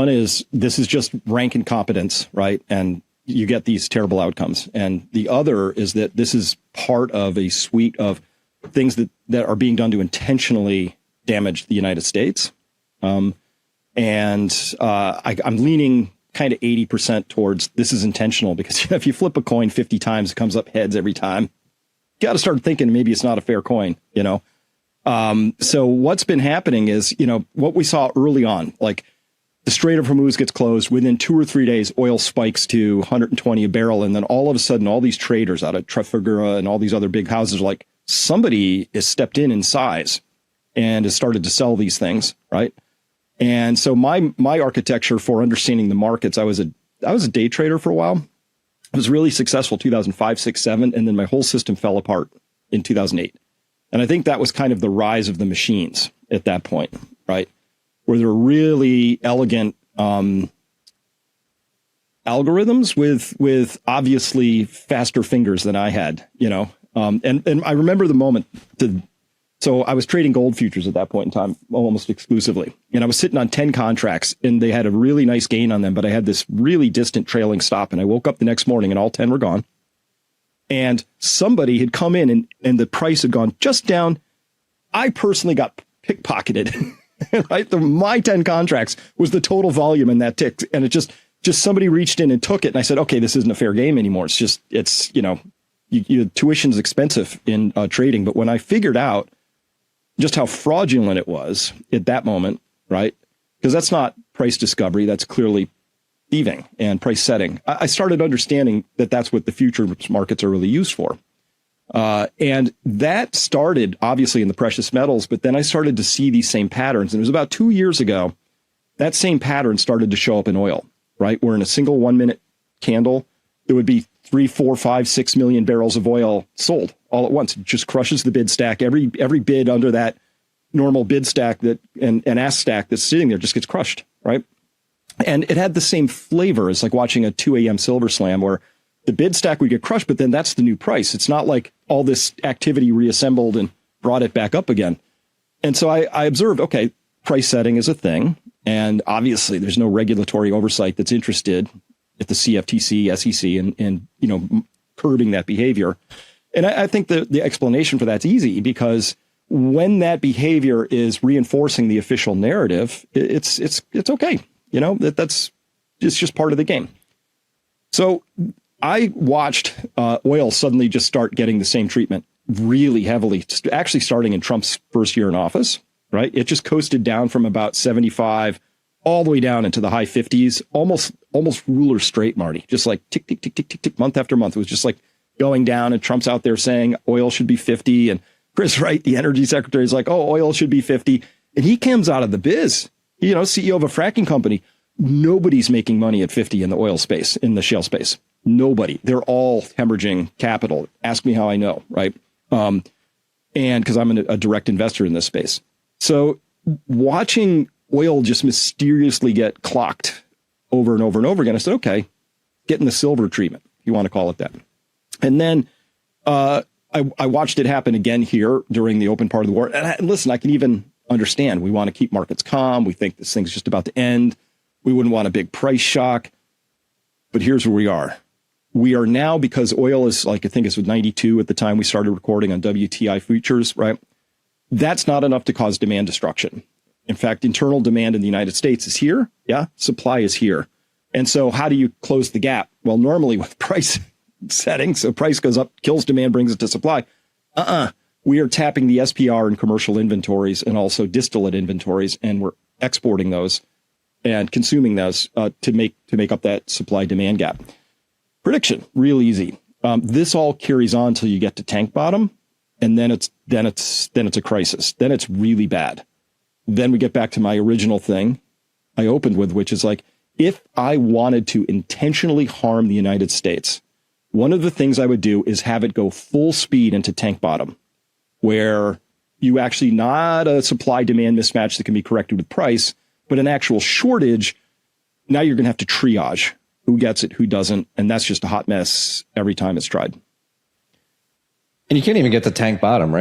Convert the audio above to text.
One is this is just rank incompetence, right? And you get these terrible outcomes. And the other is that this is part of a suite of things that are being done to intentionally damage the United States. I'm leaning kind of 80% towards this is intentional, because if you flip a coin 50 times, it comes up heads every time. You got to start thinking maybe it's not a fair coin, So what's been happening is, what we saw early on, like the Strait of Hormuz gets closed within 2 or 3 days, oil spikes to 120 a barrel. And then all of a sudden, all these traders out of Trafigura and all these other big houses are like, somebody has stepped in size and has started to sell these things, right? And so my architecture for understanding the markets, I was a day trader for a while. I was really successful 2005, 6, 7, and then my whole system fell apart in 2008. And I think that was kind of the rise of the machines at that point, right? Where there were really elegant algorithms with obviously faster fingers than I had, And I remember the moment. So I was trading gold futures at that point in time, almost exclusively. And I was sitting on 10 contracts, and they had a really nice gain on them, but I had this really distant trailing stop. And I woke up the next morning and all 10 were gone. And somebody had come in and the price had gone just down. I personally got pickpocketed. Right? My 10 contracts was the total volume in that tick. And it just somebody reached in and took it. And I said, okay, this isn't a fair game anymore. Tuition's expensive in trading. But when I figured out just how fraudulent it was at that moment, right? Because that's not price discovery. That's clearly thieving and price setting. I started understanding that that's what the futures markets are really used for. And that started obviously in the precious metals, but then I started to see these same patterns. And it was about 2 years ago, that same pattern started to show up in oil, right? Where in a single 1 minute candle, there would be 3, 4, 5, 6 million barrels of oil sold all at once. It just crushes the bid stack. Every bid under that normal bid stack and ask stack that's sitting there just gets crushed, right? And it had the same flavor as like watching a 2 a.m. Silver Slam where the bid stack would get crushed, but then that's the new price. It's not like all this activity reassembled and brought it back up again. And so I observed, okay, price setting is a thing. And obviously there's no regulatory oversight that's interested at the CFTC, SEC, and curbing that behavior. And I think the explanation for that's easy, because when that behavior is reinforcing the official narrative, it's okay. It's just part of the game. So I watched oil suddenly just start getting the same treatment really heavily, actually starting in Trump's first year in office, right? It just coasted down from about 75 all the way down into the high 50s, almost ruler straight, Marty, just like tick, tick, tick, tick, tick, tick, month after month. It was just like going down, and Trump's out there saying oil should be 50. And Chris Wright, the energy secretary, is like, oh, oil should be 50. And he comes out of the biz, CEO of a fracking company. Nobody's making money at 50 in the oil space, in the shale space. Nobody. They're all hemorrhaging capital. Ask me how I know, right? And because I'm a direct investor in this space. So watching oil just mysteriously get clocked over and over and over again, I said, okay, getting the silver treatment, if you want to call it that. And then I watched it happen again here during the open part of the war. And listen, I can even understand. We want to keep markets calm. We think this thing's just about to end. We wouldn't want a big price shock. But here's where we are. We are now, because oil is like, I think it's 92 at the time we started recording on WTI futures, right? That's not enough to cause demand destruction. In fact, internal demand in the United States is here. Yeah. Supply is here. And so how do you close the gap? Well, normally with price setting, so price goes up, kills demand, brings it to supply. We are tapping the SPR and commercial inventories and also distillate inventories, and we're exporting those and consuming those to make up that supply demand gap. Prediction, real easy. This all carries on till you get to tank bottom, and then it's a crisis. Then it's really bad. Then we get back to my original thing I opened with, which is like, if I wanted to intentionally harm the United States, one of the things I would do is have it go full speed into tank bottom, where you actually not a supply demand mismatch that can be corrected with price, but an actual shortage. Now you're going to have to triage who gets it, who doesn't. And that's just a hot mess every time it's tried. And you can't even get to tank bottom, right?